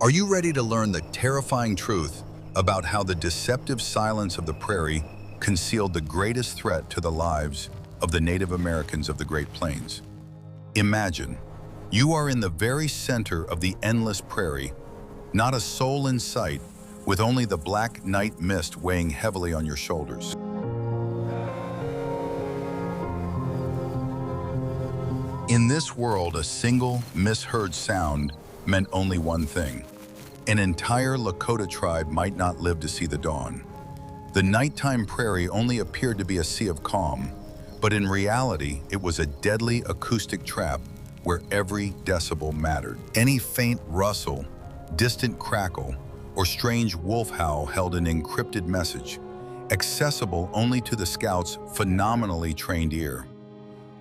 Are you ready to learn the terrifying truth about how the deceptive silence of the prairie concealed the greatest threat to the lives of the Native Americans of the Great Plains? Imagine, you are in the very center of the endless prairie, not a soul in sight, with only the black night mist weighing heavily on your shoulders. In this world, a single, misheard sound meant only one thing. An entire Lakota tribe might not live to see the dawn. The nighttime prairie only appeared to be a sea of calm, but in reality, it was a deadly acoustic trap where every decibel mattered. Any faint rustle, distant crackle, or strange wolf howl held an encrypted message, accessible only to the scouts' phenomenally trained ear.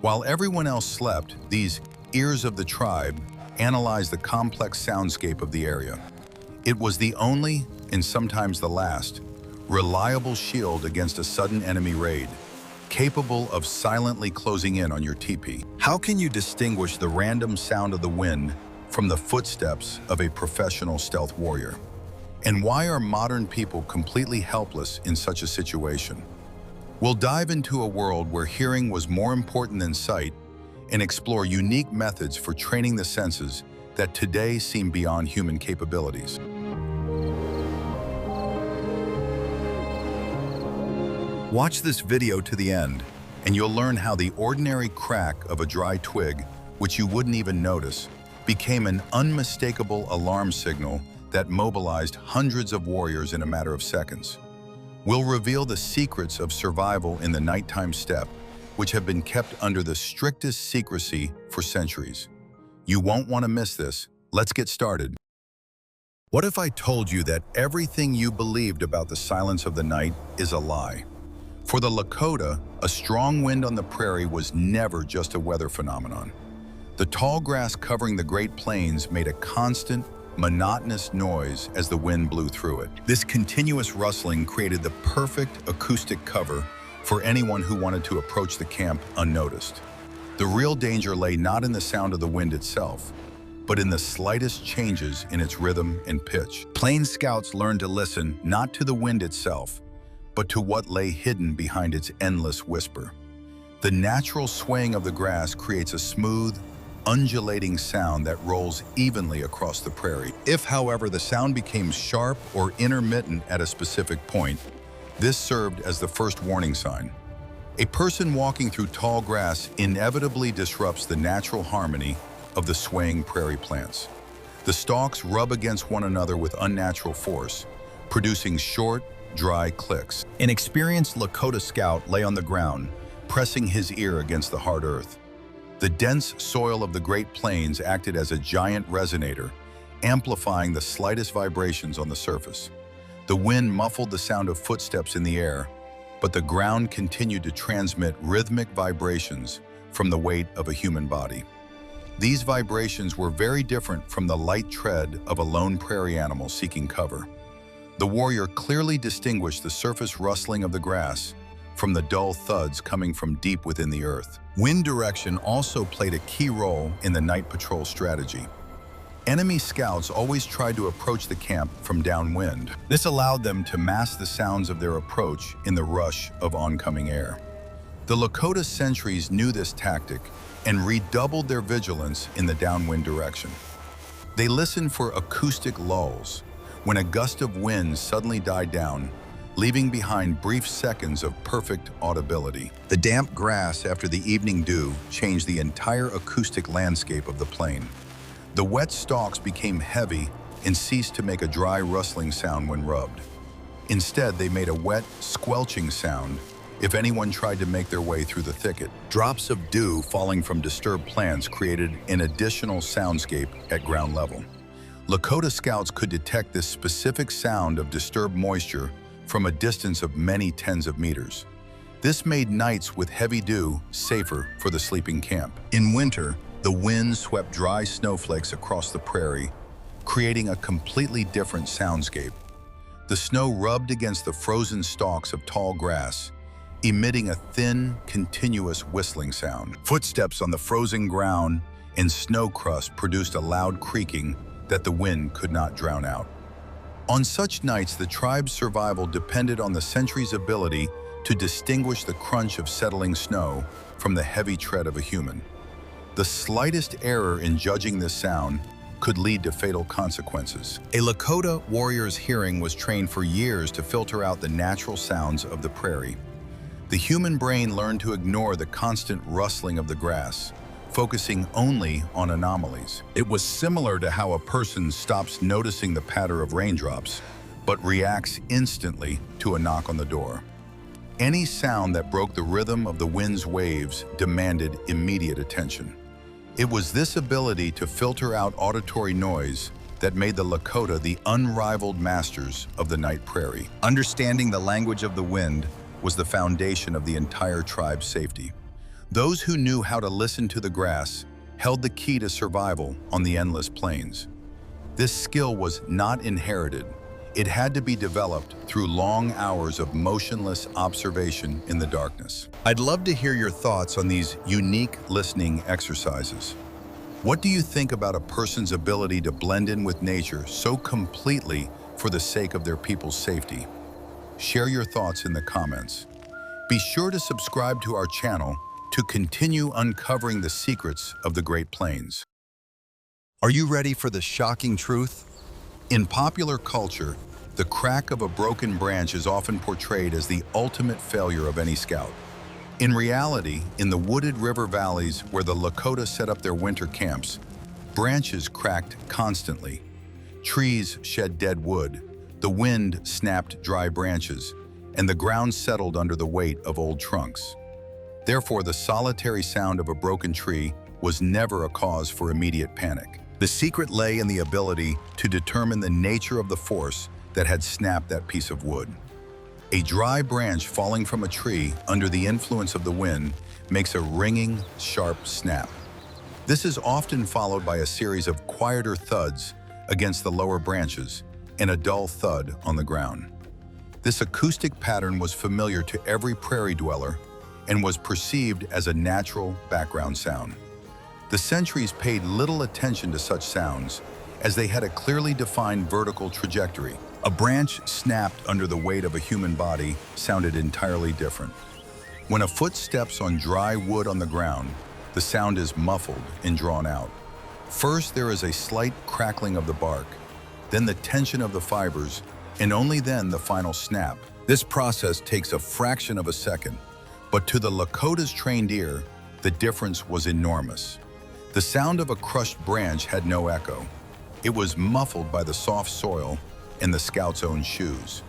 While everyone else slept, these ears of the tribe analyzed the complex soundscape of the area. It was the only, and sometimes the last, reliable shield against a sudden enemy raid, capable of silently closing in on your teepee. How can you distinguish the random sound of the wind from the footsteps of a professional stealth warrior? And why are modern people completely helpless in such a situation? We'll dive into a world where hearing was more important than sight and explore unique methods for training the senses that today seem beyond human capabilities. Watch this video to the end, and you'll learn how the ordinary crack of a dry twig, which you wouldn't even notice, became an unmistakable alarm signal that mobilized hundreds of warriors in a matter of seconds. We'll reveal the secrets of survival in the nighttime steppe, which have been kept under the strictest secrecy for centuries. You won't want to miss this. Let's get started. What if I told you that everything you believed about the silence of the night is a lie? For the Lakota, a strong wind on the prairie was never just a weather phenomenon. The tall grass covering the Great Plains made a constant, monotonous noise as the wind blew through it. This continuous rustling created the perfect acoustic cover for anyone who wanted to approach the camp unnoticed. The real danger lay not in the sound of the wind itself, but in the slightest changes in its rhythm and pitch. Plains scouts learned to listen not to the wind itself, but to what lay hidden behind its endless whisper. The natural swaying of the grass creates a smooth, undulating sound that rolls evenly across the prairie. If, however, the sound became sharp or intermittent at a specific point, this served as the first warning sign. A person walking through tall grass inevitably disrupts the natural harmony of the swaying prairie plants. The stalks rub against one another with unnatural force, producing short, dry clicks. An experienced Lakota scout lay on the ground, pressing his ear against the hard earth. The dense soil of the Great Plains acted as a giant resonator, amplifying the slightest vibrations on the surface. The wind muffled the sound of footsteps in the air, but the ground continued to transmit rhythmic vibrations from the weight of a human body. These vibrations were very different from the light tread of a lone prairie animal seeking cover. The warrior clearly distinguished the surface rustling of the grass from the dull thuds coming from deep within the earth. Wind direction also played a key role in the night patrol strategy. Enemy scouts always tried to approach the camp from downwind. This allowed them to mask the sounds of their approach in the rush of oncoming air. The Lakota sentries knew this tactic and redoubled their vigilance in the downwind direction. They listened for acoustic lulls, when a gust of wind suddenly died down, leaving behind brief seconds of perfect audibility. The damp grass after the evening dew changed the entire acoustic landscape of the plain. The wet stalks became heavy and ceased to make a dry rustling sound when rubbed. Instead, they made a wet, squelching sound if anyone tried to make their way through the thicket. Drops of dew falling from disturbed plants created an additional soundscape at ground level. Lakota scouts could detect this specific sound of disturbed moisture from a distance of many tens of meters. This made nights with heavy dew safer for the sleeping camp. In winter, the wind swept dry snowflakes across the prairie, creating a completely different soundscape. The snow rubbed against the frozen stalks of tall grass, emitting a thin, continuous whistling sound. Footsteps on the frozen ground and snow crust produced a loud creaking that the wind could not drown out. On such nights, the tribe's survival depended on the sentry's ability to distinguish the crunch of settling snow from the heavy tread of a human. The slightest error in judging this sound could lead to fatal consequences. A Lakota warrior's hearing was trained for years to filter out the natural sounds of the prairie. The human brain learned to ignore the constant rustling of the grass, focusing only on anomalies. It was similar to how a person stops noticing the patter of raindrops, but reacts instantly to a knock on the door. Any sound that broke the rhythm of the wind's waves demanded immediate attention. It was this ability to filter out auditory noise that made the Lakota the unrivaled masters of the night prairie. Understanding the language of the wind was the foundation of the entire tribe's safety. Those who knew how to listen to the grass held the key to survival on the endless plains. This skill was not inherited. It had to be developed through long hours of motionless observation in the darkness. I'd love to hear your thoughts on these unique listening exercises. What do you think about a person's ability to blend in with nature so completely for the sake of their people's safety? Share your thoughts in the comments. Be sure to subscribe to our channel to continue uncovering the secrets of the Great Plains. Are you ready for the shocking truth? In popular culture, the crack of a broken branch is often portrayed as the ultimate failure of any scout. In reality, in the wooded river valleys where the Lakota set up their winter camps, branches cracked constantly. Trees shed dead wood, the wind snapped dry branches, and the ground settled under the weight of old trunks. Therefore, the solitary sound of a broken tree was never a cause for immediate panic. The secret lay in the ability to determine the nature of the force that had snapped that piece of wood. A dry branch falling from a tree under the influence of the wind makes a ringing, sharp snap. This is often followed by a series of quieter thuds against the lower branches and a dull thud on the ground. This acoustic pattern was familiar to every prairie dweller and was perceived as a natural background sound. The sentries paid little attention to such sounds, as they had a clearly defined vertical trajectory. A branch snapped under the weight of a human body sounded entirely different. When a foot steps on dry wood on the ground, the sound is muffled and drawn out. First, there is a slight crackling of the bark, then the tension of the fibers, and only then the final snap. This process takes a fraction of a second, but to the Lakota's trained ear, the difference was enormous. The sound of a crushed branch had no echo. It was muffled by the soft soil and the scout's own shoes.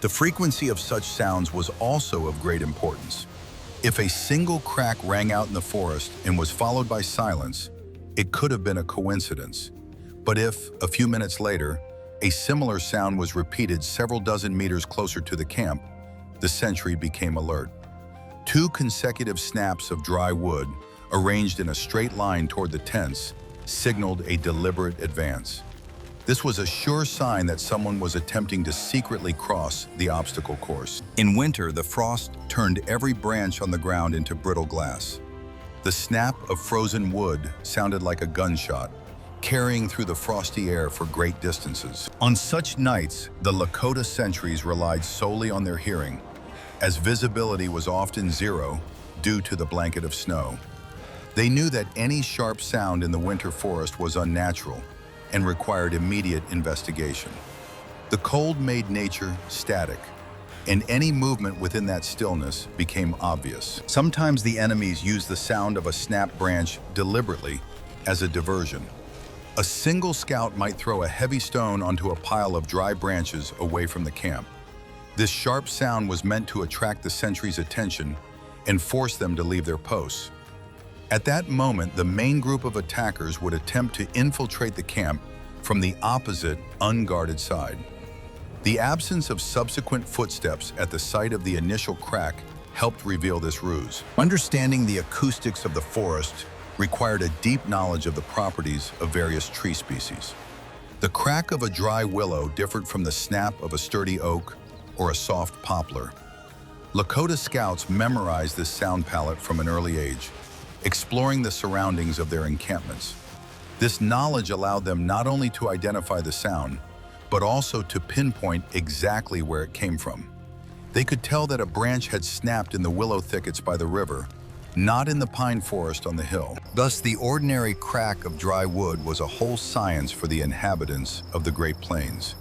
The frequency of such sounds was also of great importance. If a single crack rang out in the forest and was followed by silence, it could have been a coincidence. But if, a few minutes later, a similar sound was repeated several dozen meters closer to the camp, the sentry became alert. 2 consecutive snaps of dry wood, arranged in a straight line toward the tents, signaled a deliberate advance. This was a sure sign that someone was attempting to secretly cross the obstacle course. In winter, the frost turned every branch on the ground into brittle glass. The snap of frozen wood sounded like a gunshot, carrying through the frosty air for great distances. On such nights, the Lakota sentries relied solely on their hearing, as visibility was often zero due to the blanket of snow. They knew that any sharp sound in the winter forest was unnatural and required immediate investigation. The cold made nature static, and any movement within that stillness became obvious. Sometimes the enemies used the sound of a snapped branch deliberately as a diversion. A single scout might throw a heavy stone onto a pile of dry branches away from the camp. This sharp sound was meant to attract the sentries' attention and force them to leave their posts. At that moment, the main group of attackers would attempt to infiltrate the camp from the opposite, unguarded side. The absence of subsequent footsteps at the site of the initial crack helped reveal this ruse. Understanding the acoustics of the forest required a deep knowledge of the properties of various tree species. The crack of a dry willow differed from the snap of a sturdy oak or a soft poplar. Lakota scouts memorized this sound palette from an early age, exploring the surroundings of their encampments. This knowledge allowed them not only to identify the sound, but also to pinpoint exactly where it came from. They could tell that a branch had snapped in the willow thickets by the river, not in the pine forest on the hill. Thus, the ordinary crack of dry wood was a whole science for the inhabitants of the Great Plains.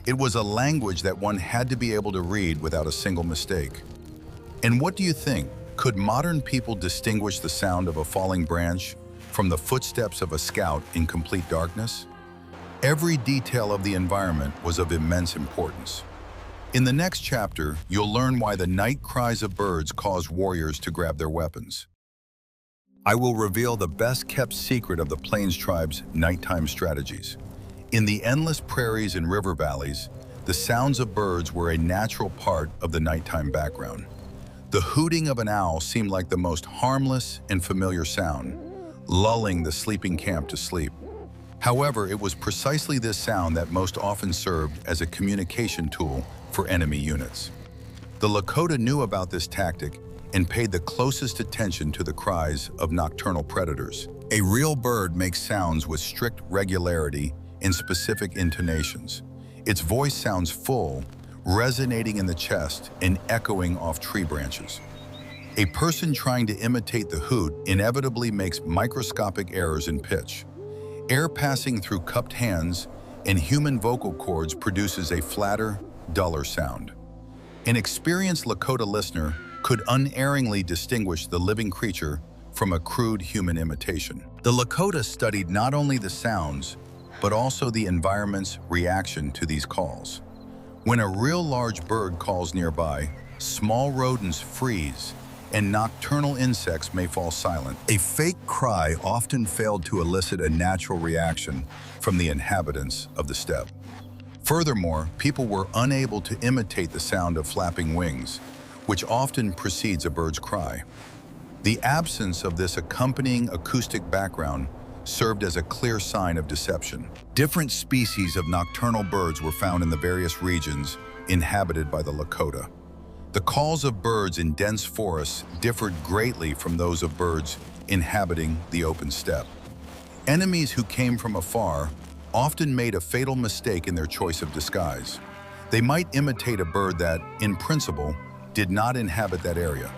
It was a language that one had to be able to read without a single mistake. And what do you think? Could modern people distinguish the sound of a falling branch from the footsteps of a scout in complete darkness? Every detail of the environment was of immense importance. In the next chapter, you'll learn why the night cries of birds caused warriors to grab their weapons. I will reveal the best-kept secret of the Plains tribe's nighttime strategies. In the endless prairies and river valleys, the sounds of birds were a natural part of the nighttime background. The hooting of an owl seemed like the most harmless and familiar sound, lulling the sleeping camp to sleep. However, it was precisely this sound that most often served as a communication tool for enemy units. The Lakota knew about this tactic and paid the closest attention to the cries of nocturnal predators. A real bird makes sounds with strict regularity and specific intonations. Its voice sounds full, resonating in the chest and echoing off tree branches. A person trying to imitate the hoot inevitably makes microscopic errors in pitch. Air passing through cupped hands and human vocal cords produces a flatter, duller sound. An experienced Lakota listener could unerringly distinguish the living creature from a crude human imitation. The Lakota studied not only the sounds, but also the environment's reaction to these calls. When a real large bird calls nearby, small rodents freeze and nocturnal insects may fall silent. A fake cry often failed to elicit a natural reaction from the inhabitants of the steppe. Furthermore, people were unable to imitate the sound of flapping wings, which often precedes a bird's cry. The absence of this accompanying acoustic background served as a clear sign of deception. Different species of nocturnal birds were found in the various regions inhabited by the Lakota. The calls of birds in dense forests differed greatly from those of birds inhabiting the open steppe. Enemies who came from afar often made a fatal mistake in their choice of disguise. They might imitate a bird that, in principle, did not inhabit that area.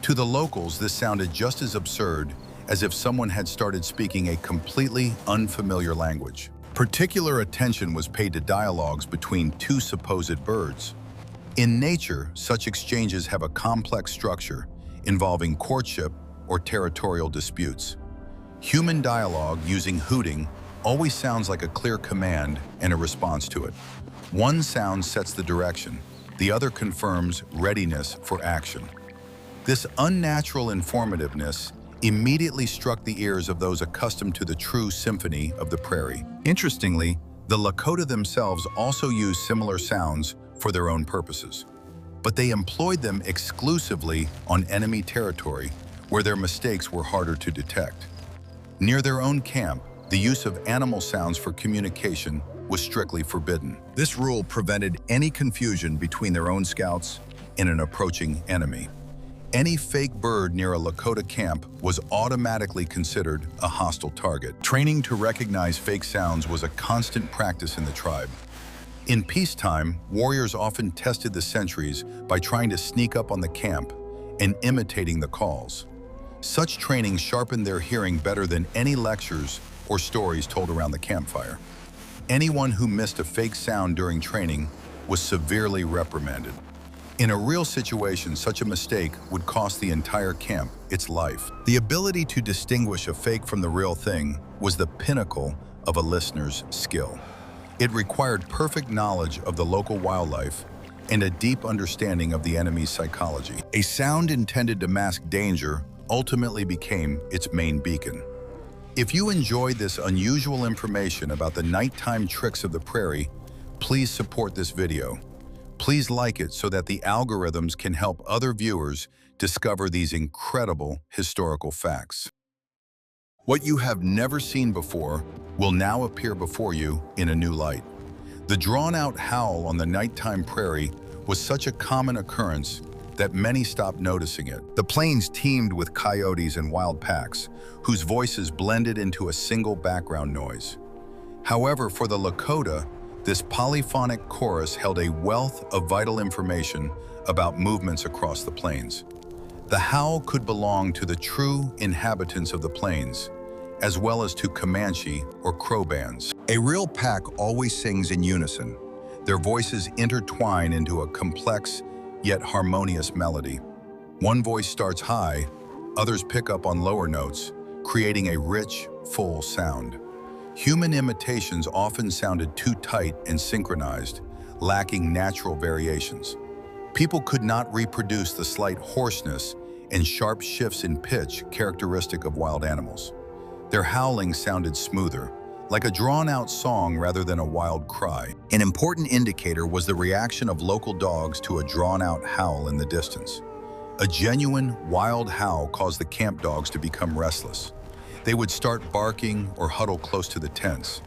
To the locals, this sounded just as absurd as if someone had started speaking a completely unfamiliar language. Particular attention was paid to dialogues between two supposed birds. In nature, such exchanges have a complex structure involving courtship or territorial disputes. Human dialogue using hooting always sounds like a clear command and a response to it. One sound sets the direction, the other confirms readiness for action. This unnatural informativeness immediately struck the ears of those accustomed to the true symphony of the prairie. Interestingly, the Lakota themselves also used similar sounds for their own purposes, but they employed them exclusively on enemy territory where their mistakes were harder to detect. Near their own camp, the use of animal sounds for communication was strictly forbidden. This rule prevented any confusion between their own scouts and an approaching enemy. Any fake bird near a Lakota camp was automatically considered a hostile target. Training to recognize fake sounds was a constant practice in the tribe. In peacetime, warriors often tested the sentries by trying to sneak up on the camp and imitating the calls. Such training sharpened their hearing better than any lectures or stories told around the campfire. Anyone who missed a fake sound during training was severely reprimanded. In a real situation, such a mistake would cost the entire camp its life. The ability to distinguish a fake from the real thing was the pinnacle of a listener's skill. It required perfect knowledge of the local wildlife and a deep understanding of the enemy's psychology. A sound intended to mask danger ultimately became its main beacon. If you enjoyed this unusual information about the nighttime tricks of the prairie, please support this video. Please like it so that the algorithms can help other viewers discover these incredible historical facts. What you have never seen before will now appear before you in a new light. The drawn-out howl on the nighttime prairie was such a common occurrence that many stopped noticing it. The plains teemed with coyotes and wild packs, whose voices blended into a single background noise. However, for the Lakota, this polyphonic chorus held a wealth of vital information about movements across the plains. The howl could belong to the true inhabitants of the plains, as well as to Comanche or Crow bands. A real pack always sings in unison. Their voices intertwine into a complex yet harmonious melody. One voice starts high, others pick up on lower notes, creating a rich, full sound. Human imitations often sounded too tight and synchronized, lacking natural variations. People could not reproduce the slight hoarseness and sharp shifts in pitch characteristic of wild animals. Their howling sounded smoother, like a drawn-out song rather than a wild cry. An important indicator was the reaction of local dogs to a drawn-out howl in the distance. A genuine, wild howl caused the camp dogs to become restless. They would start barking or huddle close to the tents.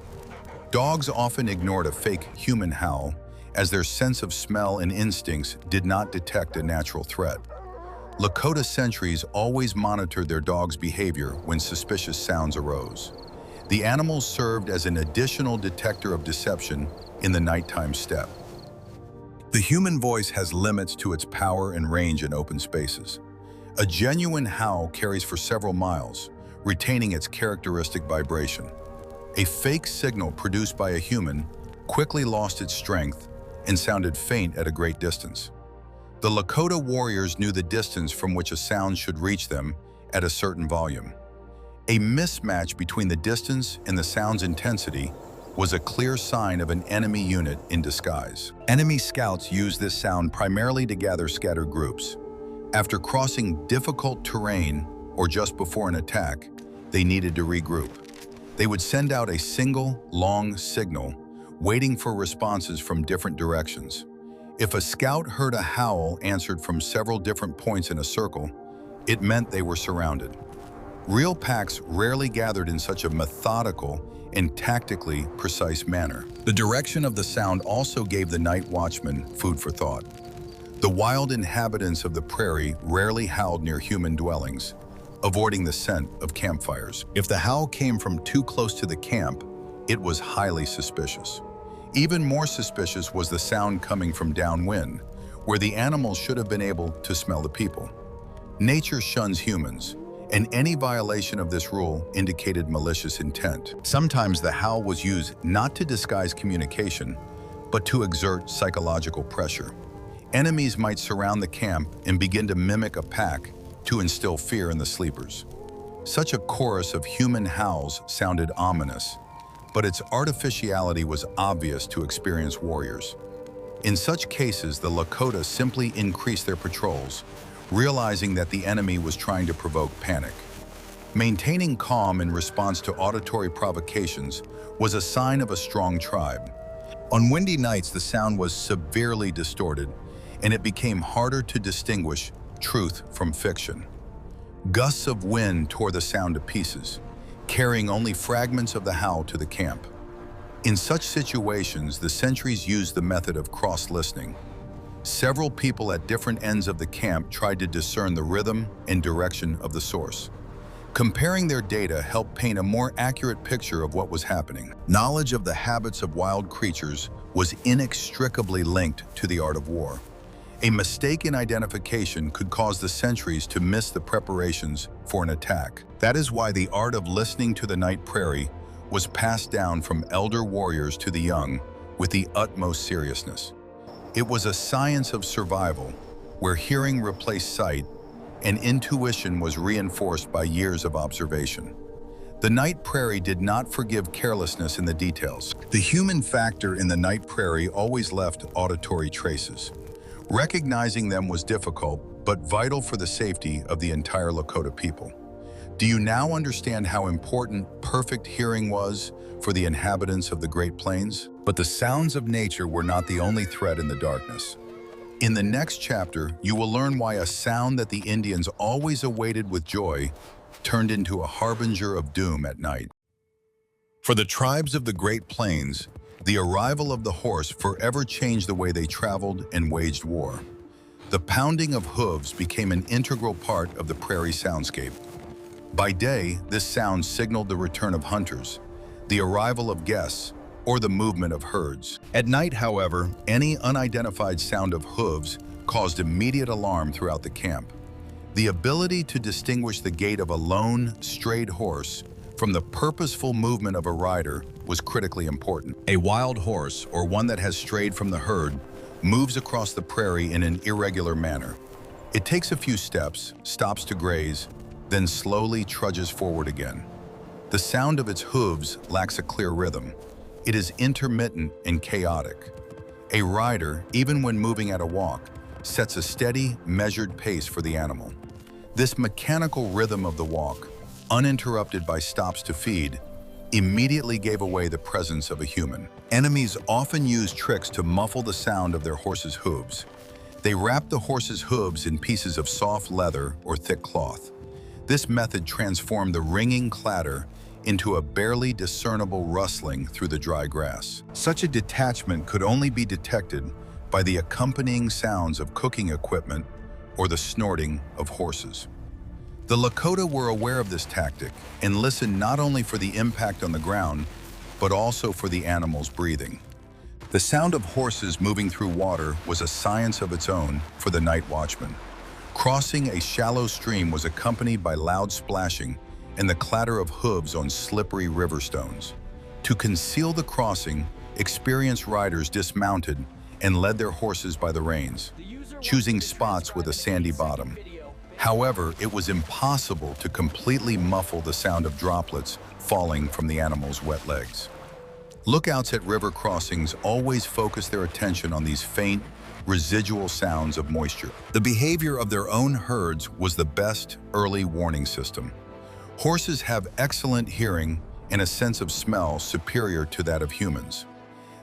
Dogs often ignored a fake human howl, as their sense of smell and instincts did not detect a natural threat. Lakota sentries always monitored their dogs' behavior when suspicious sounds arose. The animals served as an additional detector of deception in the nighttime steppe. The human voice has limits to its power and range in open spaces. A genuine howl carries for several miles, retaining its characteristic vibration. A fake signal produced by a human quickly lost its strength and sounded faint at a great distance. The Lakota warriors knew the distance from which a sound should reach them at a certain volume. A mismatch between the distance and the sound's intensity was a clear sign of an enemy unit in disguise. Enemy scouts used this sound primarily to gather scattered groups. After crossing difficult terrain or just before an attack, they needed to regroup. They would send out a single, long signal, waiting for responses from different directions. If a scout heard a howl answered from several different points in a circle, it meant they were surrounded. Real packs rarely gathered in such a methodical and tactically precise manner. The direction of the sound also gave the night watchman food for thought. The wild inhabitants of the prairie rarely howled near human dwellings, avoiding the scent of campfires. If the howl came from too close to the camp, it was highly suspicious. Even more suspicious was the sound coming from downwind, where the animals should have been able to smell the people. Nature shuns humans, and any violation of this rule indicated malicious intent. Sometimes the howl was used not to disguise communication, but to exert psychological pressure. Enemies might surround the camp and begin to mimic a pack to instill fear in the sleepers. Such a chorus of human howls sounded ominous, but its artificiality was obvious to experienced warriors. In such cases, the Lakota simply increased their patrols, realizing that the enemy was trying to provoke panic. Maintaining calm in response to auditory provocations was a sign of a strong tribe. On windy nights, the sound was severely distorted, and it became harder to distinguish truth from fiction. Gusts of wind tore the sound to pieces, carrying only fragments of the howl to the camp. In such situations, the sentries used the method of cross-listening. Several people at different ends of the camp tried to discern the rhythm and direction of the source. Comparing their data helped paint a more accurate picture of what was happening. Knowledge of the habits of wild creatures was inextricably linked to the art of war. A mistake in identification could cause the sentries to miss the preparations for an attack. That is why the art of listening to the night prairie was passed down from elder warriors to the young with the utmost seriousness. It was a science of survival, where hearing replaced sight and intuition was reinforced by years of observation. The night prairie did not forgive carelessness in the details. The human factor in the night prairie always left auditory traces. Recognizing them was difficult, but vital for the safety of the entire Lakota people. Do you now understand how important perfect hearing was for the inhabitants of the Great Plains? But the sounds of nature were not the only threat in the darkness. In the next chapter, you will learn why a sound that the Indians always awaited with joy turned into a harbinger of doom at night. For the tribes of the Great Plains, the arrival of the horse forever changed the way they traveled and waged war. The pounding of hooves became an integral part of the prairie soundscape. By day, this sound signaled the return of hunters, the arrival of guests, or the movement of herds. At night, however, any unidentified sound of hooves caused immediate alarm throughout the camp. The ability to distinguish the gait of a lone, strayed horse from the purposeful movement of a rider was critically important. A wild horse, or one that has strayed from the herd, moves across the prairie in an irregular manner. It takes a few steps, stops to graze, then slowly trudges forward again. The sound of its hooves lacks a clear rhythm. It is intermittent and chaotic. A rider, even when moving at a walk, sets a steady, measured pace for the animal. This mechanical rhythm of the walk, uninterrupted by stops to feed, immediately gave away the presence of a human. Enemies often use tricks to muffle the sound of their horse's hooves. They wrap the horse's hooves in pieces of soft leather or thick cloth. This method transformed the ringing clatter into a barely discernible rustling through the dry grass. Such a detachment could only be detected by the accompanying sounds of cooking equipment or the snorting of horses. The Lakota were aware of this tactic and listened not only for the impact on the ground, but also for the animal's breathing. The sound of horses moving through water was a science of its own for the night watchman. Crossing a shallow stream was accompanied by loud splashing and the clatter of hooves on slippery river stones. To conceal the crossing, experienced riders dismounted and led their horses by the reins, choosing spots with a sandy bottom. However, it was impossible to completely muffle the sound of droplets falling from the animal's wet legs. Lookouts at river crossings always focus their attention on these faint, residual sounds of moisture. The behavior of their own herds was the best early warning system. Horses have excellent hearing and a sense of smell superior to that of humans.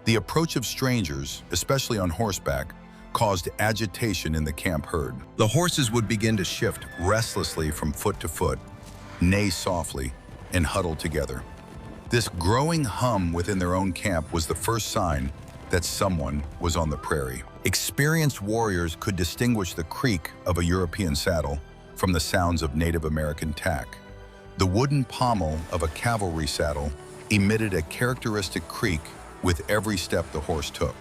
The approach of strangers, especially on horseback, caused agitation in the camp herd. The horses would begin to shift restlessly from foot to foot, neigh softly, and huddle together. This growing hum within their own camp was the first sign that someone was on the prairie. Experienced warriors could distinguish the creak of a European saddle from the sounds of Native American tack. The wooden pommel of a cavalry saddle emitted a characteristic creak with every step the horse took.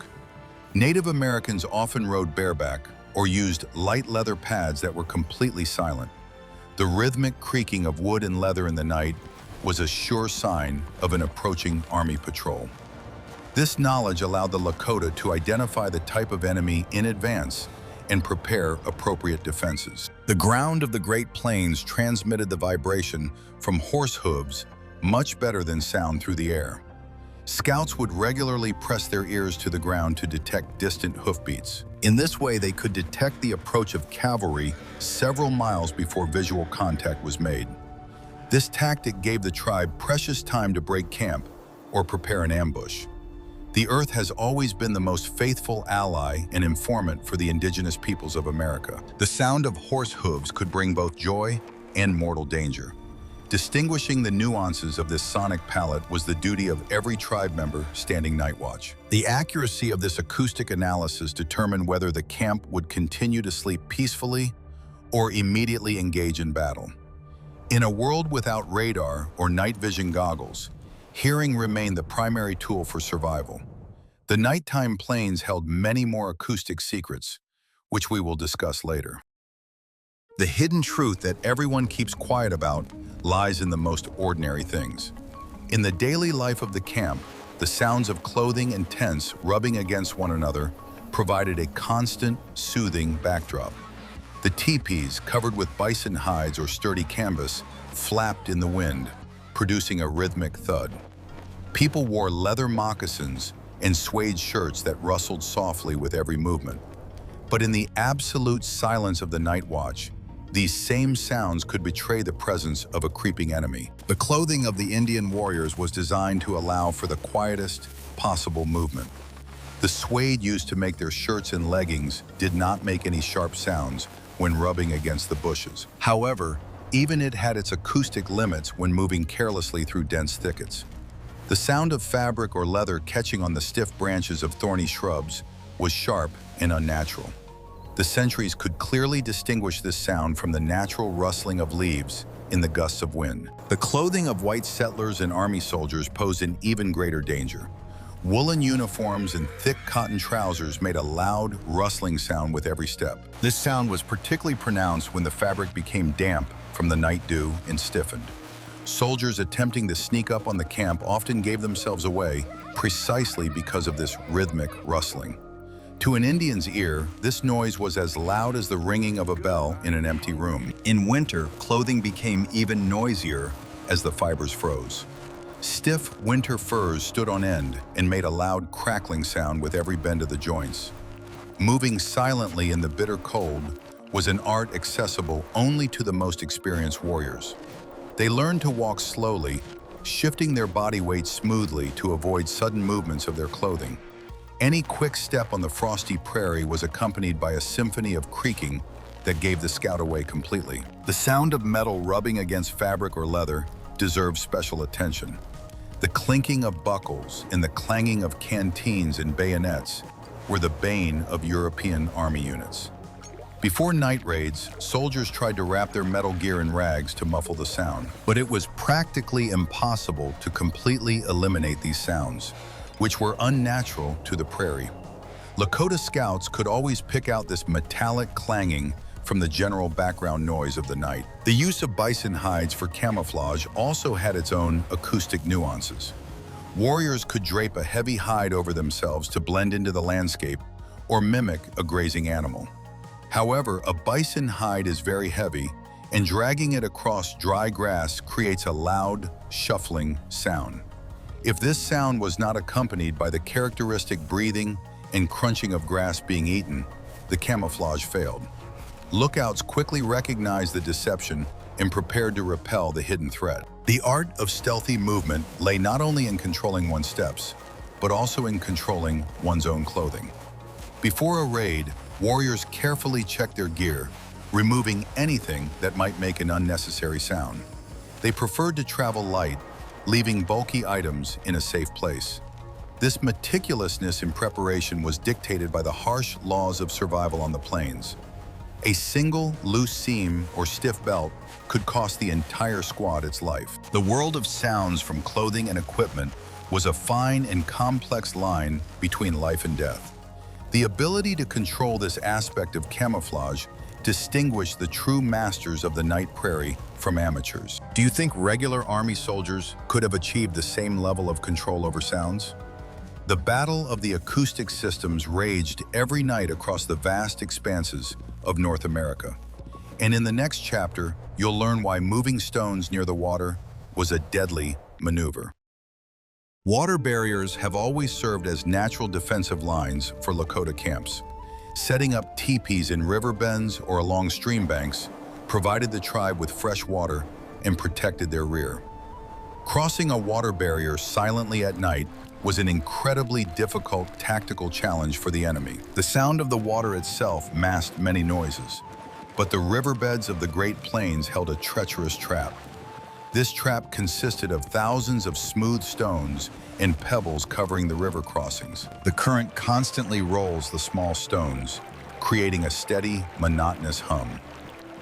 Native Americans often rode bareback or used light leather pads that were completely silent. The rhythmic creaking of wood and leather in the night was a sure sign of an approaching army patrol. This knowledge allowed the Lakota to identify the type of enemy in advance and prepare appropriate defenses. The ground of the Great Plains transmitted the vibration from horse hooves much better than sound through the air. Scouts would regularly press their ears to the ground to detect distant hoofbeats. In this way, they could detect the approach of cavalry several miles before visual contact was made. This tactic gave the tribe precious time to break camp or prepare an ambush. The earth has always been the most faithful ally and informant for the indigenous peoples of America. The sound of horse hooves could bring both joy and mortal danger. Distinguishing the nuances of this sonic palette was the duty of every tribe member standing night watch. The accuracy of this acoustic analysis determined whether the camp would continue to sleep peacefully or immediately engage in battle. In a world without radar or night vision goggles, hearing remained the primary tool for survival. The nighttime plains held many more acoustic secrets, which we will discuss later. The hidden truth that everyone keeps quiet about lies in the most ordinary things. In the daily life of the camp, the sounds of clothing and tents rubbing against one another provided a constant, soothing backdrop. The teepees, covered with bison hides or sturdy canvas, flapped in the wind, producing a rhythmic thud. People wore leather moccasins and suede shirts that rustled softly with every movement. But in the absolute silence of the night watch, these same sounds could betray the presence of a creeping enemy. The clothing of the Indian warriors was designed to allow for the quietest possible movement. The suede used to make their shirts and leggings did not make any sharp sounds when rubbing against the bushes. However, even it had its acoustic limits when moving carelessly through dense thickets. The sound of fabric or leather catching on the stiff branches of thorny shrubs was sharp and unnatural. The sentries could clearly distinguish this sound from the natural rustling of leaves in the gusts of wind. The clothing of white settlers and army soldiers posed an even greater danger. Woolen uniforms and thick cotton trousers made a loud, rustling sound with every step. This sound was particularly pronounced when the fabric became damp from the night dew and stiffened. Soldiers attempting to sneak up on the camp often gave themselves away precisely because of this rhythmic rustling. To an Indian's ear, this noise was as loud as the ringing of a bell in an empty room. In winter, clothing became even noisier as the fibers froze. Stiff winter furs stood on end and made a loud crackling sound with every bend of the joints. Moving silently in the bitter cold was an art accessible only to the most experienced warriors. They learned to walk slowly, shifting their body weight smoothly to avoid sudden movements of their clothing. Any quick step on the frosty prairie was accompanied by a symphony of creaking that gave the scout away completely. The sound of metal rubbing against fabric or leather deserves special attention. The clinking of buckles and the clanging of canteens and bayonets were the bane of European army units. Before night raids, soldiers tried to wrap their metal gear in rags to muffle the sound, but it was practically impossible to completely eliminate these sounds, which were unnatural to the prairie. Lakota scouts could always pick out this metallic clanging from the general background noise of the night. The use of bison hides for camouflage also had its own acoustic nuances. Warriors could drape a heavy hide over themselves to blend into the landscape or mimic a grazing animal. However, a bison hide is very heavy, and dragging it across dry grass creates a loud, shuffling sound. If this sound was not accompanied by the characteristic breathing and crunching of grass being eaten, the camouflage failed. Lookouts quickly recognized the deception and prepared to repel the hidden threat. The art of stealthy movement lay not only in controlling one's steps, but also in controlling one's own clothing. Before a raid, warriors carefully checked their gear, removing anything that might make an unnecessary sound. They preferred to travel light, leaving bulky items in a safe place. This meticulousness in preparation was dictated by the harsh laws of survival on the plains. A single loose seam or stiff belt could cost the entire squad its life. The world of sounds from clothing and equipment was a fine and complex line between life and death. The ability to control this aspect of camouflage distinguished the true masters of the night prairie from amateurs. Do you think regular army soldiers could have achieved the same level of control over sounds? The battle of the acoustic systems raged every night across the vast expanses of North America. And in the next chapter, you'll learn why moving stones near the water was a deadly maneuver. Water barriers have always served as natural defensive lines for Lakota camps. Setting up teepees in river bends or along stream banks provided the tribe with fresh water and protected their rear. Crossing a water barrier silently at night was an incredibly difficult tactical challenge for the enemy. The sound of the water itself masked many noises, but the riverbeds of the Great Plains held a treacherous trap. This trap consisted of thousands of smooth stones and pebbles covering the river crossings. The current constantly rolls the small stones, creating a steady, monotonous hum.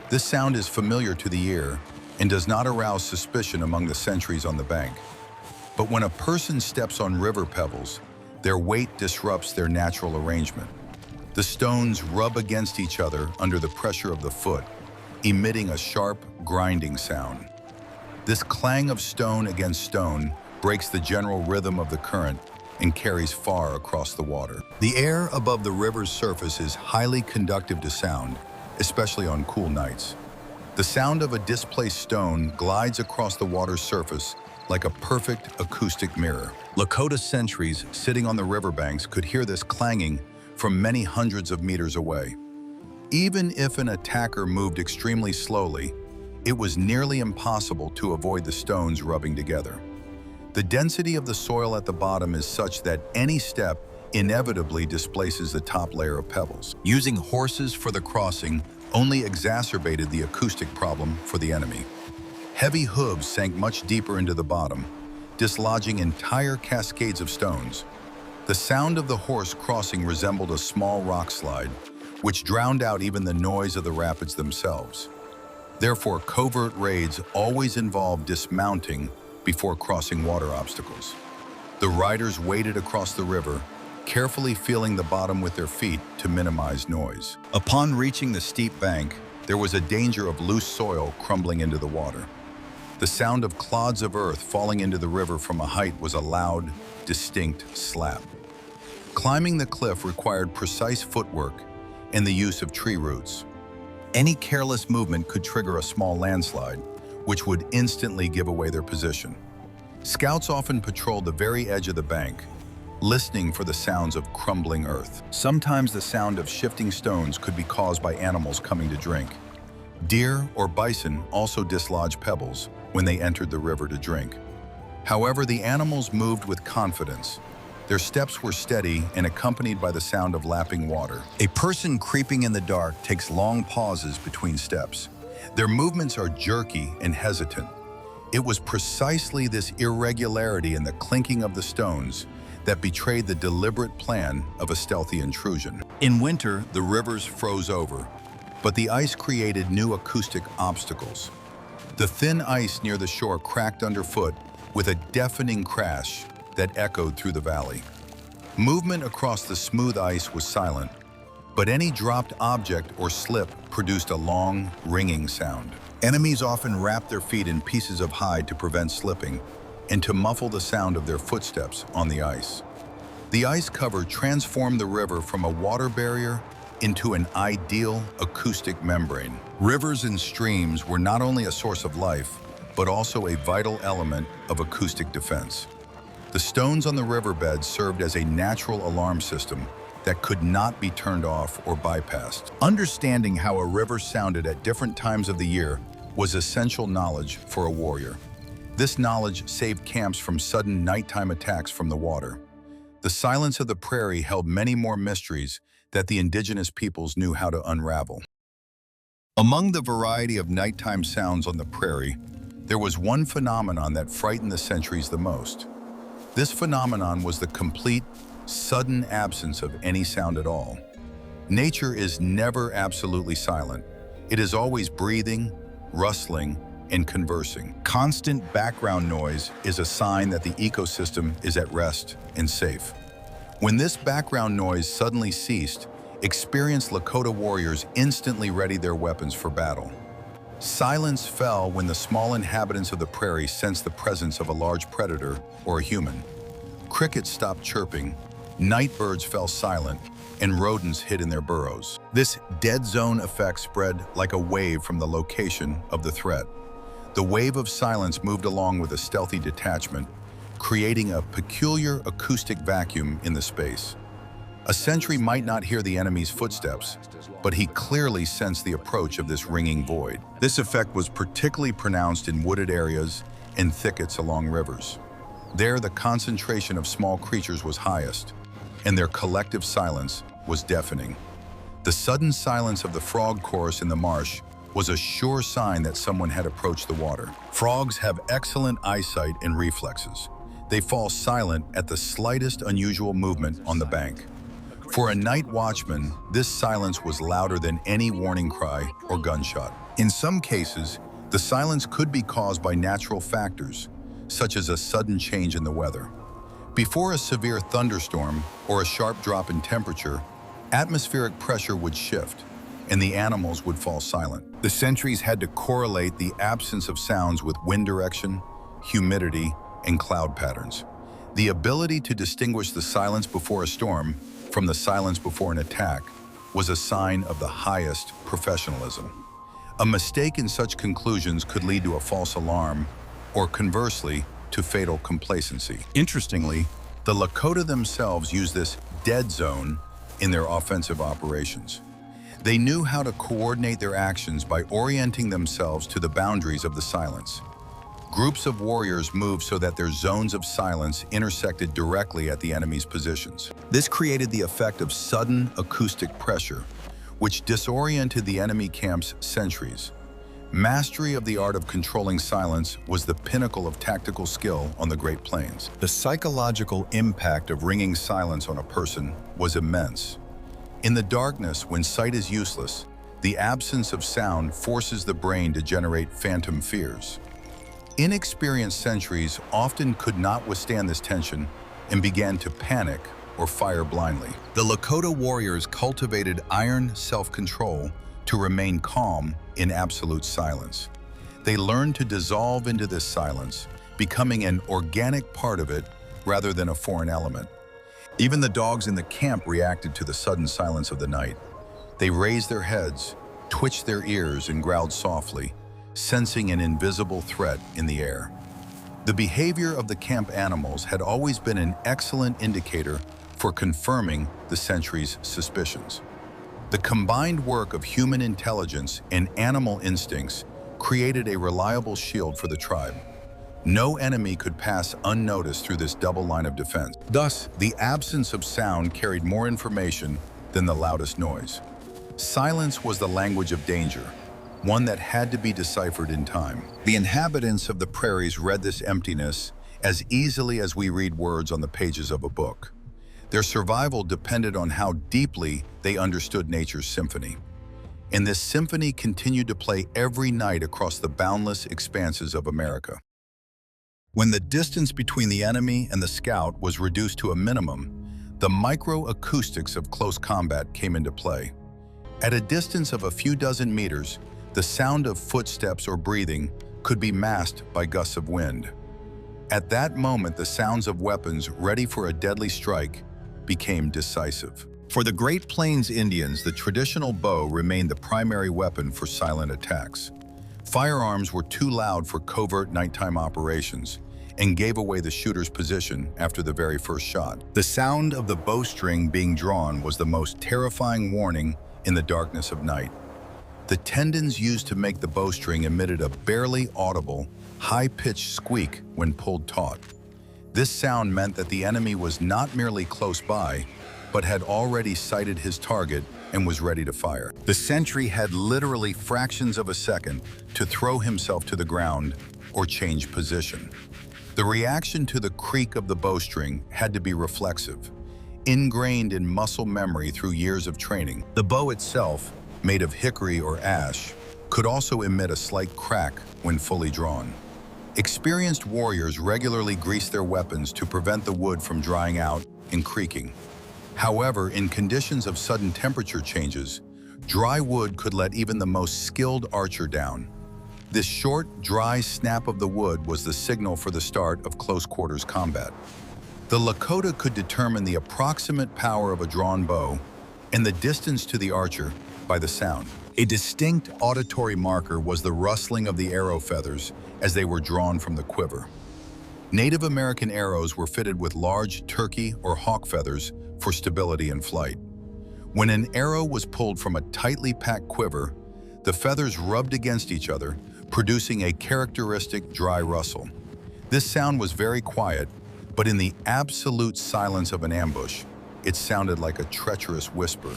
This sound is familiar to the ear and does not arouse suspicion among the sentries on the bank. But when a person steps on river pebbles, their weight disrupts their natural arrangement. The stones rub against each other under the pressure of the foot, emitting a sharp, grinding sound. This clang of stone against stone breaks the general rhythm of the current and carries far across the water. The air above the river's surface is highly conductive to sound, especially on cool nights. The sound of a displaced stone glides across the water's surface like a perfect acoustic mirror. Lakota sentries sitting on the riverbanks could hear this clanging from many hundreds of meters away. Even if an attacker moved extremely slowly, it was nearly impossible to avoid the stones rubbing together. The density of the soil at the bottom is such that any step inevitably displaces the top layer of pebbles. Using horses for the crossing only exacerbated the acoustic problem for the enemy. Heavy hooves sank much deeper into the bottom, dislodging entire cascades of stones. The sound of the horse crossing resembled a small rock slide, which drowned out even the noise of the rapids themselves. Therefore, covert raids always involved dismounting before crossing water obstacles. The riders waded across the river, carefully feeling the bottom with their feet to minimize noise. Upon reaching the steep bank, there was a danger of loose soil crumbling into the water. The sound of clods of earth falling into the river from a height was a loud, distinct slap. Climbing the cliff required precise footwork and the use of tree roots. Any careless movement could trigger a small landslide, which would instantly give away their position. Scouts often patrolled the very edge of the bank, listening for the sounds of crumbling earth. Sometimes the sound of shifting stones could be caused by animals coming to drink. Deer or bison also dislodged pebbles when they entered the river to drink. However, the animals moved with confidence. Their steps were steady and accompanied by the sound of lapping water. A person creeping in the dark takes long pauses between steps. Their movements are jerky and hesitant. It was precisely this irregularity in the clinking of the stones that betrayed the deliberate plan of a stealthy intrusion. In winter, the rivers froze over, but the ice created new acoustic obstacles. The thin ice near the shore cracked underfoot with a deafening crash that echoed through the valley. Movement across the smooth ice was silent, but any dropped object or slip produced a long, ringing sound. Enemies often wrapped their feet in pieces of hide to prevent slipping and to muffle the sound of their footsteps on the ice. The ice cover transformed the river from a water barrier into an ideal acoustic membrane. Rivers and streams were not only a source of life, but also a vital element of acoustic defense. The stones on the riverbed served as a natural alarm system that could not be turned off or bypassed. Understanding how a river sounded at different times of the year was essential knowledge for a warrior. This knowledge saved camps from sudden nighttime attacks from the water. The silence of the prairie held many more mysteries that the indigenous peoples knew how to unravel. Among the variety of nighttime sounds on the prairie, there was one phenomenon that frightened the sentries the most. This phenomenon was the complete, sudden absence of any sound at all. Nature is never absolutely silent. It is always breathing, rustling, and conversing. Constant background noise is a sign that the ecosystem is at rest and safe. When this background noise suddenly ceased, experienced Lakota warriors instantly readied their weapons for battle. Silence fell when the small inhabitants of the prairie sensed the presence of a large predator or a human. Crickets stopped chirping, night birds fell silent, and rodents hid in their burrows. This dead zone effect spread like a wave from the location of the threat. The wave of silence moved along with a stealthy detachment, creating a peculiar acoustic vacuum in the space. A sentry might not hear the enemy's footsteps, but he clearly sensed the approach of this ringing void. This effect was particularly pronounced in wooded areas and thickets along rivers. There, the concentration of small creatures was highest, and their collective silence was deafening. The sudden silence of the frog chorus in the marsh was a sure sign that someone had approached the water. Frogs have excellent eyesight and reflexes. They fall silent at the slightest unusual movement on the bank. For a night watchman, this silence was louder than any warning cry or gunshot. In some cases, the silence could be caused by natural factors, such as a sudden change in the weather. Before a severe thunderstorm or a sharp drop in temperature, atmospheric pressure would shift, and the animals would fall silent. The sentries had to correlate the absence of sounds with wind direction, humidity, and cloud patterns. The ability to distinguish the silence before a storm from the silence before an attack was a sign of the highest professionalism. A mistake in such conclusions could lead to a false alarm, or conversely, to fatal complacency. Interestingly, the Lakota themselves used this dead zone in their offensive operations. They knew how to coordinate their actions by orienting themselves to the boundaries of the silence. Groups of warriors moved so that their zones of silence intersected directly at the enemy's positions. This created the effect of sudden acoustic pressure, which disoriented the enemy camp's sentries. Mastery of the art of controlling silence was the pinnacle of tactical skill on the Great Plains. The psychological impact of ringing silence on a person was immense. In the darkness, when sight is useless, the absence of sound forces the brain to generate phantom fears. Inexperienced sentries often could not withstand this tension and began to panic or fire blindly. The Lakota warriors cultivated iron self-control to remain calm in absolute silence. They learned to dissolve into this silence, becoming an organic part of it rather than a foreign element. Even the dogs in the camp reacted to the sudden silence of the night. They raised their heads, twitched their ears, and growled softly, sensing an invisible threat in the air. The behavior of the camp animals had always been an excellent indicator for confirming the sentry's suspicions. The combined work of human intelligence and animal instincts created a reliable shield for the tribe. No enemy could pass unnoticed through this double line of defense. Thus, the absence of sound carried more information than the loudest noise. Silence was the language of danger, one that had to be deciphered in time. The inhabitants of the prairies read this emptiness as easily as we read words on the pages of a book. Their survival depended on how deeply they understood nature's symphony. And this symphony continued to play every night across the boundless expanses of America. When the distance between the enemy and the scout was reduced to a minimum, the microacoustics of close combat came into play. At a distance of a few dozen meters, the sound of footsteps or breathing could be masked by gusts of wind. At that moment, the sounds of weapons ready for a deadly strike became decisive. For the Great Plains Indians, the traditional bow remained the primary weapon for silent attacks. Firearms were too loud for covert nighttime operations and gave away the shooter's position after the very first shot. The sound of the bowstring being drawn was the most terrifying warning in the darkness of night. The tendons used to make the bowstring emitted a barely audible, high-pitched squeak when pulled taut. This sound meant that the enemy was not merely close by, but had already sighted his target and was ready to fire. The sentry had literally fractions of a second to throw himself to the ground or change position. The reaction to the creak of the bowstring had to be reflexive, ingrained in muscle memory through years of training. The bow itself, made of hickory or ash, could also emit a slight crack when fully drawn. Experienced warriors regularly greased their weapons to prevent the wood from drying out and creaking. However, in conditions of sudden temperature changes, dry wood could let even the most skilled archer down. This short, dry snap of the wood was the signal for the start of close-quarters combat. The Lakota could determine the approximate power of a drawn bow and the distance to the archer by the sound. A distinct auditory marker was the rustling of the arrow feathers as they were drawn from the quiver. Native American arrows were fitted with large turkey or hawk feathers for stability in flight. When an arrow was pulled from a tightly packed quiver, the feathers rubbed against each other, producing a characteristic dry rustle. This sound was very quiet, but in the absolute silence of an ambush, it sounded like a treacherous whisper.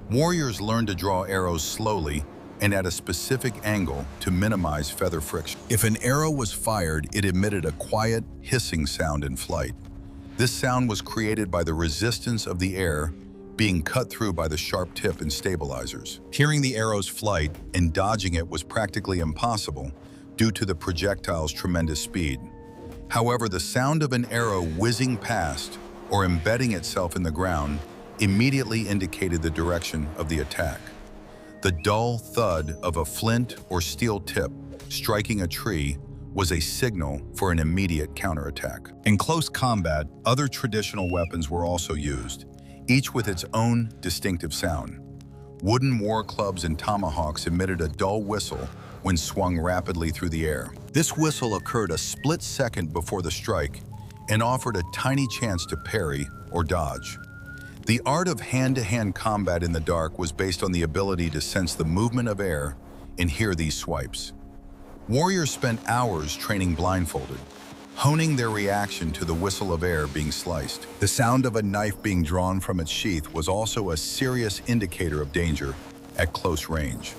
Warriors learned to draw arrows slowly and at a specific angle to minimize feather friction. If an arrow was fired, it emitted a quiet, hissing sound in flight. This sound was created by the resistance of the air being cut through by the sharp tip and stabilizers. Hearing the arrow's flight and dodging it was practically impossible due to the projectile's tremendous speed. However, the sound of an arrow whizzing past or embedding itself in the ground immediately indicated the direction of the attack. The dull thud of a flint or steel tip striking a tree was a signal for an immediate counterattack. In close combat, other traditional weapons were also used, each with its own distinctive sound. Wooden war clubs and tomahawks emitted a dull whistle when swung rapidly through the air. This whistle occurred a split second before the strike and offered a tiny chance to parry or dodge. The art of hand-to-hand combat in the dark was based on the ability to sense the movement of air and hear these swipes. Warriors spent hours training blindfolded, honing their reaction to the whistle of air being sliced. The sound of a knife being drawn from its sheath was also a serious indicator of danger at close range.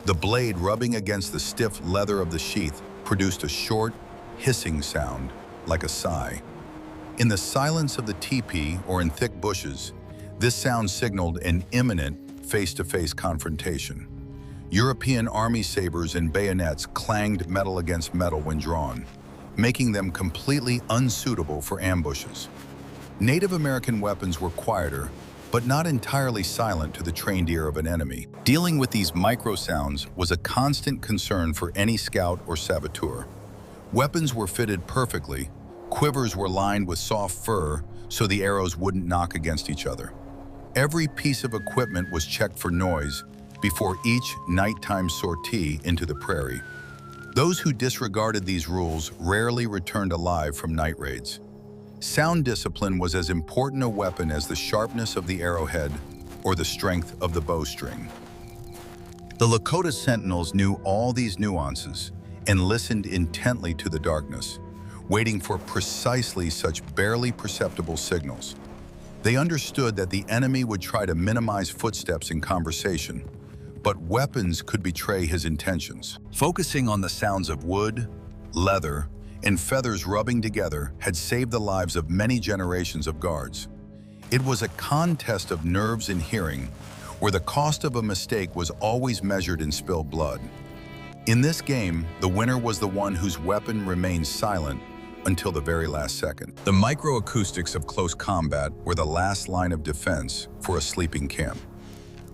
The blade rubbing against the stiff leather of the sheath produced a short, hissing sound, like a sigh. In the silence of the teepee or in thick bushes, This sound signaled an imminent face-to-face confrontation. European army sabers and bayonets clanged metal against metal when drawn, making them completely unsuitable for ambushes. Native American weapons were quieter, but not entirely silent to the trained ear of an enemy. Dealing with these micro sounds was a constant concern for any scout or saboteur. Weapons were fitted perfectly, quivers were lined with soft fur so the arrows wouldn't knock against each other. Every piece of equipment was checked for noise before each nighttime sortie into the prairie. Those who disregarded these rules rarely returned alive from night raids. Sound discipline was as important a weapon as the sharpness of the arrowhead or the strength of the bowstring. The Lakota sentinels knew all these nuances and listened intently to the darkness, waiting for precisely such barely perceptible signals. They understood that the enemy would try to minimize footsteps in conversation, but weapons could betray his intentions. Focusing on the sounds of wood, leather, and feathers rubbing together had saved the lives of many generations of guards. It was a contest of nerves and hearing, where the cost of a mistake was always measured in spilled blood. In this game, the winner was the one whose weapon remained silent until the very last second. The microacoustics of close combat were the last line of defense for a sleeping camp.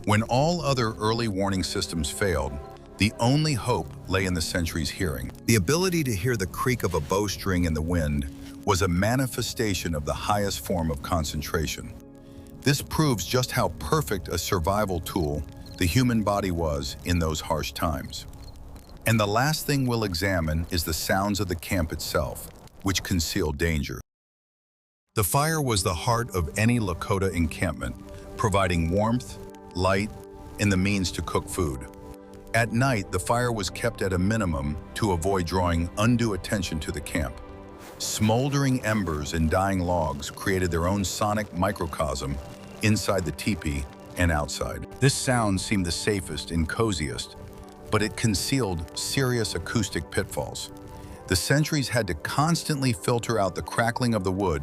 When all other early warning systems failed, the only hope lay in the sentry's hearing. The ability to hear the creak of a bowstring in the wind was a manifestation of the highest form of concentration. This proves just how perfect a survival tool the human body was in those harsh times. And the last thing we'll examine is the sounds of the camp itself, which concealed danger. The fire was the heart of any Lakota encampment, providing warmth, light, and the means to cook food. At night, the fire was kept at a minimum to avoid drawing undue attention to the camp. Smoldering embers and dying logs created their own sonic microcosm inside the teepee and outside. This sound seemed the safest and coziest, but it concealed serious acoustic pitfalls. The sentries had to constantly filter out the crackling of the wood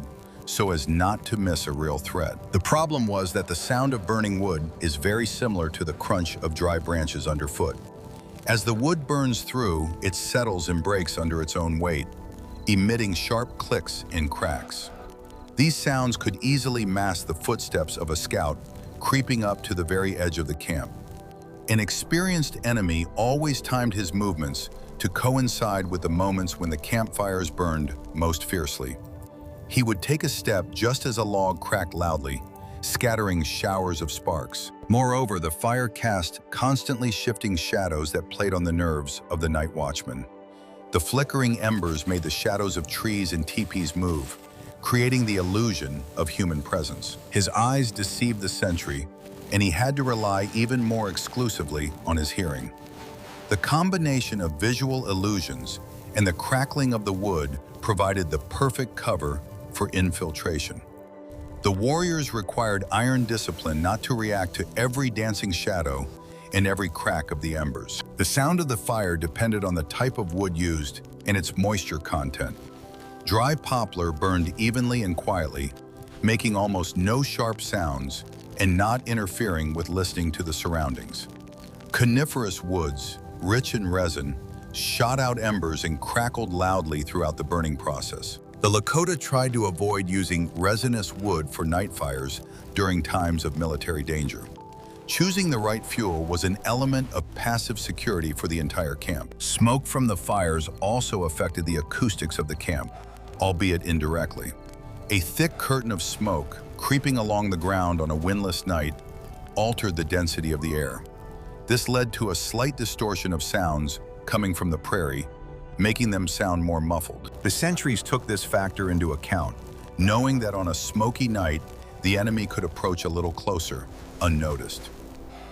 so as not to miss a real threat. The problem was that the sound of burning wood is very similar to the crunch of dry branches underfoot. As the wood burns through, it settles and breaks under its own weight, emitting sharp clicks and cracks. These sounds could easily mask the footsteps of a scout creeping up to the very edge of the camp. An experienced enemy always timed his movements to coincide with the moments when the campfires burned most fiercely. He would take a step just as a log cracked loudly, scattering showers of sparks. Moreover, the fire cast constantly shifting shadows that played on the nerves of the night watchman. The flickering embers made the shadows of trees and teepees move, creating the illusion of human presence. His eyes deceived the sentry, and he had to rely even more exclusively on his hearing. The combination of visual illusions and the crackling of the wood provided the perfect cover for infiltration. The warriors required iron discipline not to react to every dancing shadow and every crack of the embers. The sound of the fire depended on the type of wood used and its moisture content. Dry poplar burned evenly and quietly, making almost no sharp sounds and not interfering with listening to the surroundings. Coniferous woods, rich in resin, shot out embers and crackled loudly throughout the burning process. The Lakota tried to avoid using resinous wood for night fires during times of military danger. Choosing the right fuel was an element of passive security for the entire camp. Smoke from the fires also affected the acoustics of the camp, albeit indirectly. A thick curtain of smoke, creeping along the ground on a windless night, altered the density of the air. This led to a slight distortion of sounds coming from the prairie, making them sound more muffled. The sentries took this factor into account, knowing that on a smoky night, the enemy could approach a little closer, unnoticed.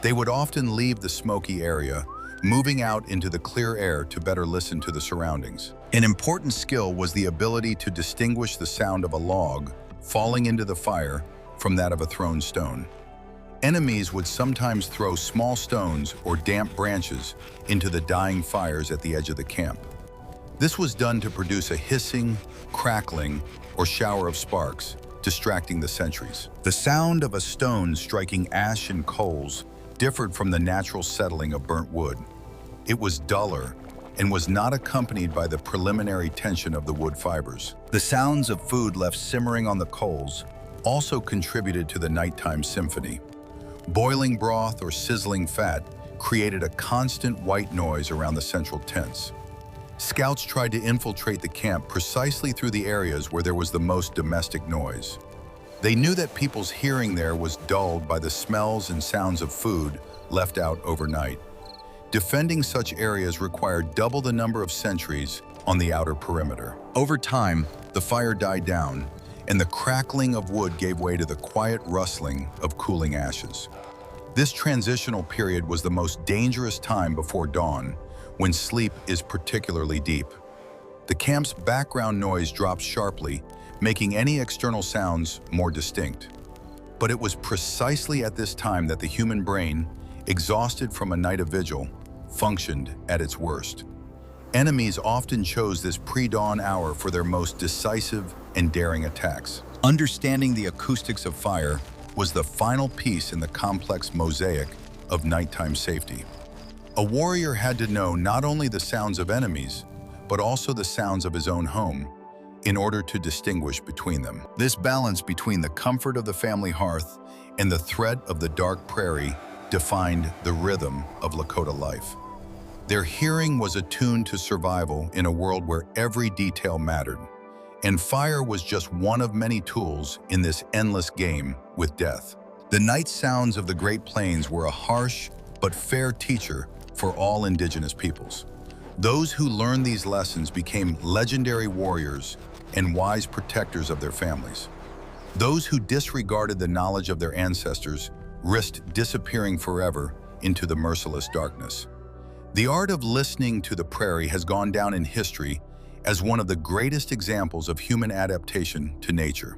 They would often leave the smoky area, moving out into the clear air to better listen to the surroundings. An important skill was the ability to distinguish the sound of a log falling into the fire from that of a thrown stone. Enemies would sometimes throw small stones or damp branches into the dying fires at the edge of the camp. This was done to produce a hissing, crackling, or shower of sparks distracting the sentries. The sound of a stone striking ash and coals differed from the natural settling of burnt wood. It was duller and was not accompanied by the preliminary tension of the wood fibers. The sounds of food left simmering on the coals also contributed to the nighttime symphony. Boiling broth or sizzling fat created a constant white noise around the central tents. Scouts tried to infiltrate the camp precisely through the areas where there was the most domestic noise. They knew that people's hearing there was dulled by the smells and sounds of food left out overnight. Defending such areas required double the number of sentries on the outer perimeter. Over time, the fire died down, and the crackling of wood gave way to the quiet rustling of cooling ashes. This transitional period was the most dangerous time before dawn, when sleep is particularly deep. The camp's background noise dropped sharply, making any external sounds more distinct. But it was precisely at this time that the human brain, exhausted from a night of vigil, functioned at its worst. Enemies often chose this pre-dawn hour for their most decisive and daring attacks. Understanding the acoustics of fire was the final piece in the complex mosaic of nighttime safety. A warrior had to know not only the sounds of enemies, but also the sounds of his own home, in order to distinguish between them. This balance between the comfort of the family hearth and the threat of the dark prairie defined the rhythm of Lakota life. Their hearing was attuned to survival in a world where every detail mattered, and fire was just one of many tools in this endless game with death. The night sounds of the Great Plains were a harsh but fair teacher for all indigenous peoples. Those who learned these lessons became legendary warriors and wise protectors of their families. Those who disregarded the knowledge of their ancestors risked disappearing forever into the merciless darkness. The art of listening to the prairie has gone down in history as one of the greatest examples of human adaptation to nature.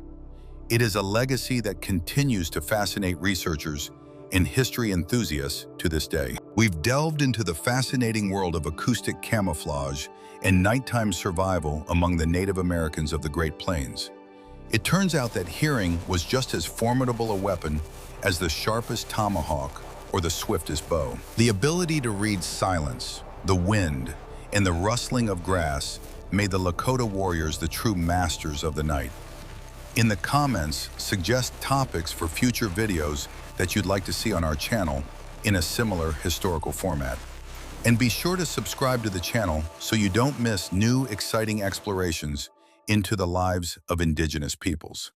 It is a legacy that continues to fascinate researchers and history enthusiasts to this day. We've delved into the fascinating world of acoustic camouflage and nighttime survival among the Native Americans of the Great Plains. It turns out that hearing was just as formidable a weapon as the sharpest tomahawk or the swiftest bow. The ability to read silence, the wind, and the rustling of grass made the Lakota warriors the true masters of the night. In the comments, suggest topics for future videos that you'd like to see on our channel in a similar historical format. And be sure to subscribe to the channel so you don't miss new exciting explorations into the lives of indigenous peoples.